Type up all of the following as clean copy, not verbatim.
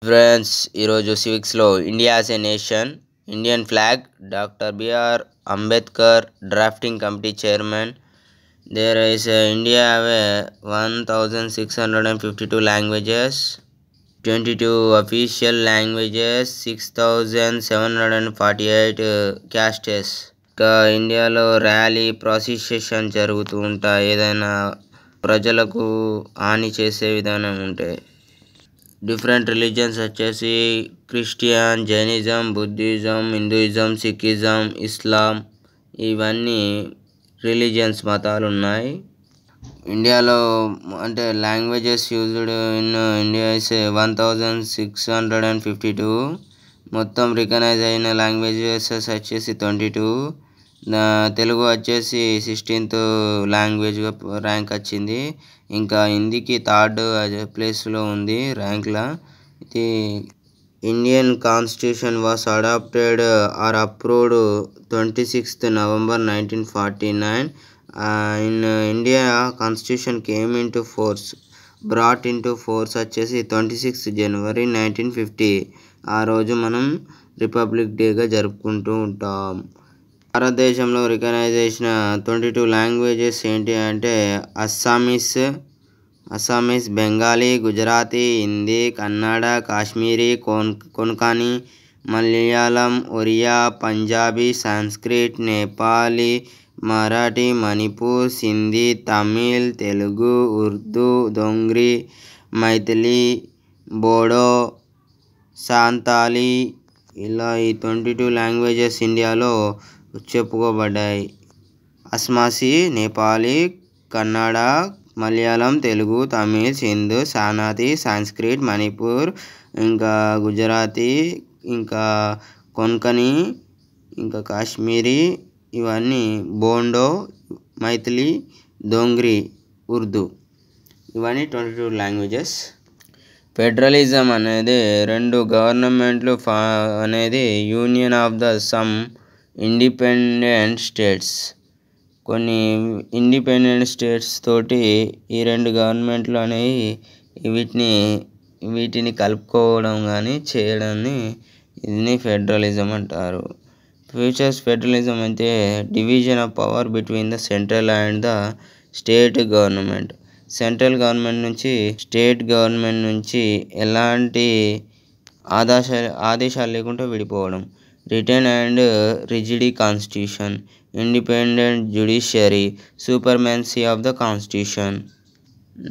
Friends, ఈరోజు సివిక్స్లో India as a nation, Indian flag, doctor BR Ambedkar, drafting committee chairman. There is India have 1652 languages, 22 official languages, 6748 castes. ఇంకా ఇండియాలో rally prosecution జరుగుతూ ఉంటాయి ఏదైనా ప్రజలకు హాని చేసే విధానం ఉంటే. డిఫరెంట్ రిలీజియన్స్ వచ్చేసి Christian, Jainism, Buddhism, Hinduism, Sikhism, Islam, ఇవన్నీ రిలీజియన్స్ మతాలు ఉన్నాయి. ఇండియాలో అంటే languages used in India is 1652. మొత్తం రికగ్నైజ్ అయిన లాంగ్వేజెస్ వచ్చేసి 22. తెలుగు వచ్చేసి 16th లాంగ్వేజ్గా ర్యాంక్ వచ్చింది. ఇంకా హిందీకి 3rd ప్లేస్లో ఉంది ర్యాంక్లో. ఇది Indian constitution was adopted or approved 26th November 1949. In India, Constitution came into force, brought into force వచ్చేసి 26th January 1950. ఆ రోజు మనం రిపబ్లిక్ డేగా జరుపుకుంటూ ఉంటాం. భారతదేశంలో రికగ్నైజ్ చేసిన 22 లాంగ్వేజెస్ ఏంటి అంటే అస్సామీస్, బెంగాలీ, గుజరాతీ, హిందీ, కన్నడ, కాశ్మీరీ, కొన్కణి, మలయాళం, ఒరియా, పంజాబీ, సంస్కృత్, నేపాలీ, మరాఠీ, మణిపూర్, సింధీ, తమిళ్, తెలుగు, ఉర్దూ, దోంగ్రీ, మైథిలి, బోడో, సాంతాలి, ఇలా ఈ 22 లాంగ్వేజెస్ ఇండియాలో చెప్పుకోబడ్డాయి. అస్సామీ, నేపాలీ, కన్నడ, మలయాళం, తెలుగు, తమిళ్, సింధు, సానాతి, సంస్కృత్, మణిపూర్, ఇంకా గుజరాతీ, ఇంకా కొన్కణి, ఇంకా కాశ్మీరీ, ఇవన్నీ బోండో, మైథిలి, దోంగ్రీ, ఉర్దూ, ఇవన్నీ 22 లాంగ్వేజెస్. ఫెడరలిజం అనేది 2 గవర్నమెంట్లు అనేది union of the sum independent states. కొన్ని ఇండిపెండెంట్ స్టేట్స్ తోటి ఈ 2 గవర్నమెంట్లు అనేవి వీటిని కలుపుకోవడం కానీ చేయడాన్ని ఇది ఫెడరలిజం అంటారు. ఫ్యూచర్స్ ఫెడరలిజం అయితే division of power between the central and the state government. Central government నుంచి స్టేట్ గవర్నమెంట్ నుంచి ఎలాంటి ఆదేశాలు లేకుండా విడిపోవడం. Return and rigid constitution, independent judiciary, supremacy of the constitution.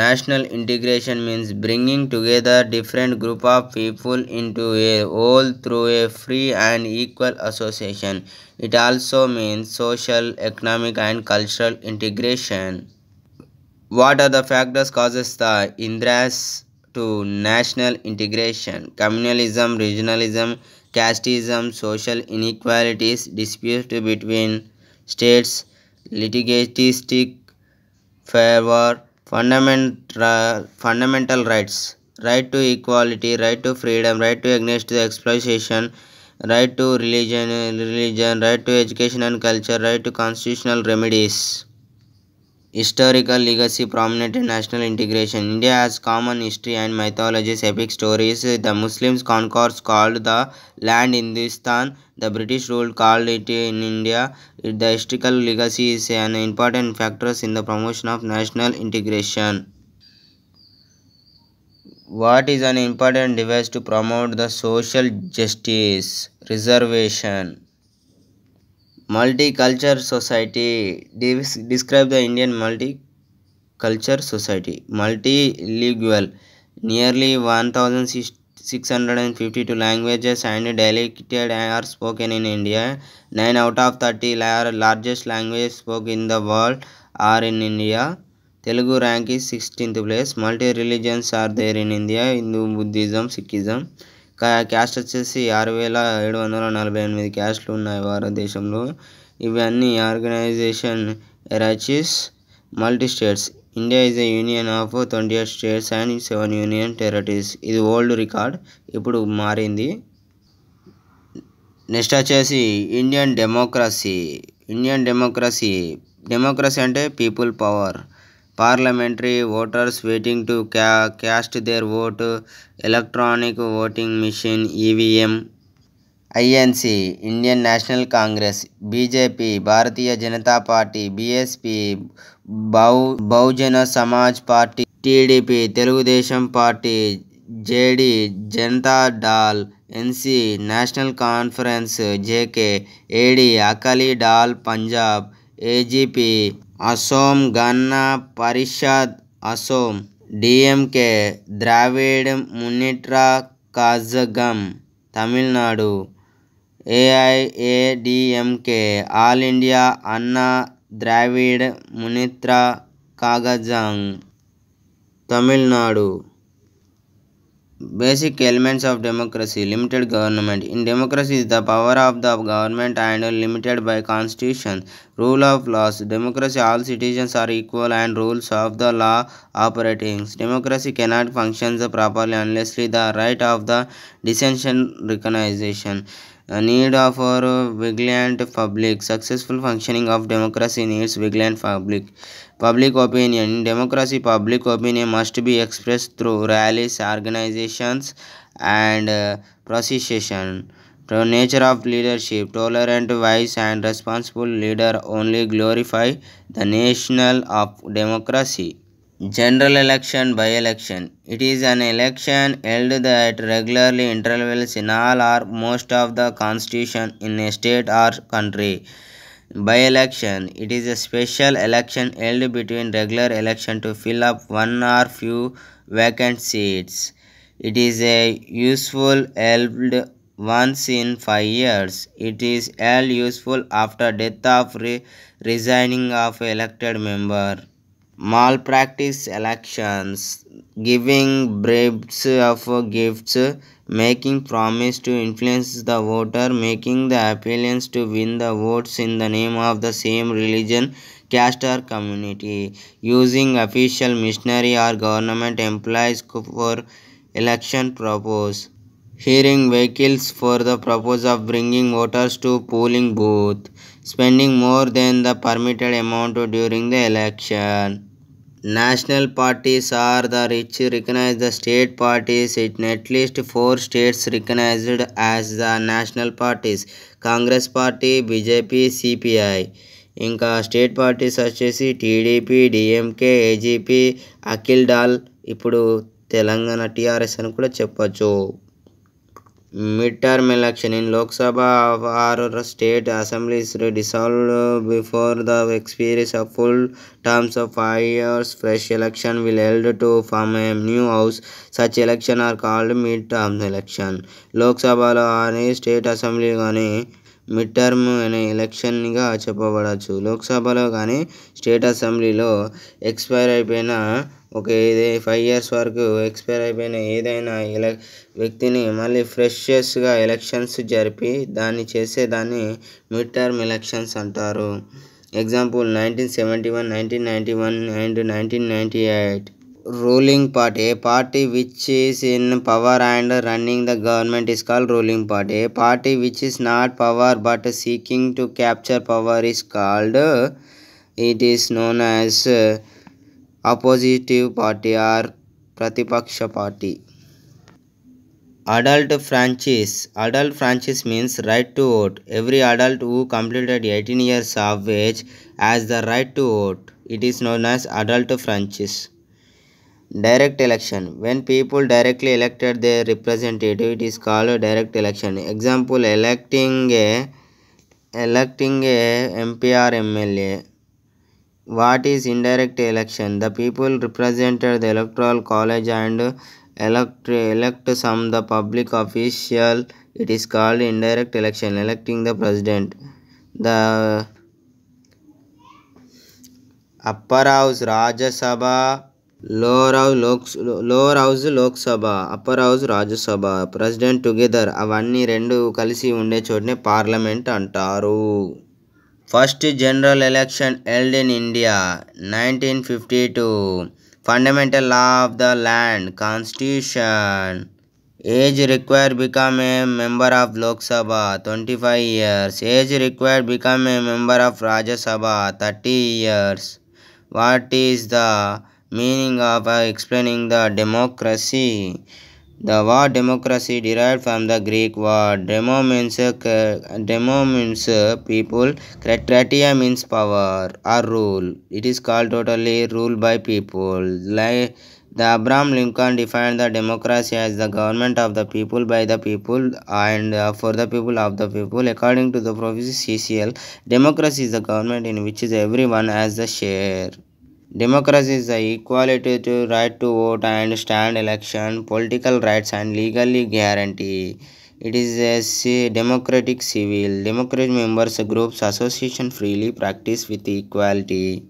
National integration means bringing together different group of people into a whole through a free and equal association. It also means social, economic and cultural integration. What are the factors causes the hindrance to national integration? Communalism, regionalism, casteism, social inequalities, disputes between states, litigistic favor, fundamental rights, right to equality, right to freedom, right to against the exploitation, right to religion, right to education and culture, right to constitutional remedies. Historical legacy prominent in national integration. India has common history and mythologies, epic stories. The Muslims conquerors called the land Hindustan. The British rule called it in India. The historical legacy is an important factor in the promotion of national integration. What is an important device to promote the social justice? Reservation. Multicultural society. Describe the Indian multicultural society. Multilingual. Nearly 1652 languages and dialects are spoken in India. 9 out of 30 largest languages spoken in the world are in India. Telugu rank is 16th place. Multi-religions are there in India. Hindu, Buddhism, Sikhism. Caste వచ్చేసి 6748 క్యాస్ట్లు ఉన్నాయి భారతదేశంలో. ఇవన్నీ organisation ఎరాచిస్ multi states. India is a union of 28 states and 7 union territories. ఇది old record, ఇప్పుడు మారింది. Next వచ్చేసి ఇండియన్ డెమోక్రసీ అంటే people power. parliamentary voters waiting to cast their vote, electronic voting machine EVM, INC Indian National Congress, BJP Bharatiya Janata Party, BSP Bahujana Samaj Party, TDP Telugudesam Party, JD Janata Dal, NC National Conference, JK, AD Akali Dal Punjab, AGP Assam Gana Parishad Assam, DMK Dravid Munitra Kazhagam Tamil Nadu, AIADMK All India Anna Dravid Munitra Kagazang Tamil Nadu. Basic elements of democracy. Limited government. In democracy, the power of the government and limited by constitution. Rule of laws. Democracy, all citizens are equal and rules of the law operating. Democracy cannot function properly unless the right of the dissension recognition. A need for vigilant public. Successful functioning of democracy needs vigilant public. Public opinion. In democracy, public opinion must be expressed through rallies, organizations, and procession. The nature of leadership. Tolerant, wise, and responsible leader only glorify the national of democracy. General election by election. It is an election held at regularly intervals in all or most of the constitution in a state or country. By election. It is a special election held between regular election to fill up one or few vacant seats. It is a useful held once in 5 years. It is held useful after death of resigning of elected member. Malpractice elections. Giving bribes of gifts, making promise to influence the voter, making the appeals to win the votes in the name of the same religion, caste or community, using official missionary or government employees for election purpose, hiring vehicles for the purpose of bringing voters to polling booth, spending more than the permitted amount during the election. National parties are the rich recognize the state parties in at least 4 states recognized as the national parties. Congress Party, BJP, CPI. ఇంకా state parties వచ్చేసి TDP, DMK, AGP, Akali Dal, ఇప్పుడు Telangana TRS అని కూడా చెప్పచ్చు. Mid-term election. In Lok Sabha or state assemblies dissolved before the expiry of full terms of 5 years. Fresh election will held to form a new house. Such election are called mid-term election. Lok Sabha అని state assembly కానీ mid term అనే ఎలక్షన్గా చెప్పబడచ్చు. లోక్సభలో కానీ state అసెంబ్లీలో expire అయిపోయిన ఒక 5 years వరకు expire అయిపోయిన ఏదైనా వ్యక్తిని మళ్ళీ ఫ్రెషెస్గా ఎలక్షన్స్ జరిపి దాన్ని మిడ్ టర్మ్ ఎలక్షన్స్ అంటారు. Example 1971, 1991 and 1998. Ruling party. A party which is in power and running the government is called ruling party. A party which is not power but seeking to capture power is called, it is known as oppositive party or pratipaksha party. Adult franchise. Adult franchise means right to vote. Every adult who completed 18 years of age has the right to vote. It is known as adult franchise. Direct election. When people directly elected their representative, it is called direct election. Example, electing a MP or MLA. What is indirect election? The people represented the electoral college and elect some the public official. It is called indirect election. Electing the president. The upper house Rajya Sabha, lower house Lok Sabha, upper house Rajya Sabha, president together. అవన్నీ రెండు కలిసి ఉండే చోటనే parliament అంటారు. First general election held in India 1952. Fundamental law of the land, constitution. Age required become a member of Lok Sabha 25 years. Age required become a member of Rajya Sabha 30 years. What is the meaning of explaining the democracy? The word democracy derived from the Greek word demo means people, kratia means power or rule. It is called totally ruled by people. Like the Abraham Lincoln defined the democracy as the government of the people by the people and for the people of the people. According to the Prophecy CCL, democracy is the government in which is everyone has the share. Democracy is the equality to right to vote and stand election, political rights and legally guarantee. It is a democratic civil. Democratic members, groups, association freely practice with equality.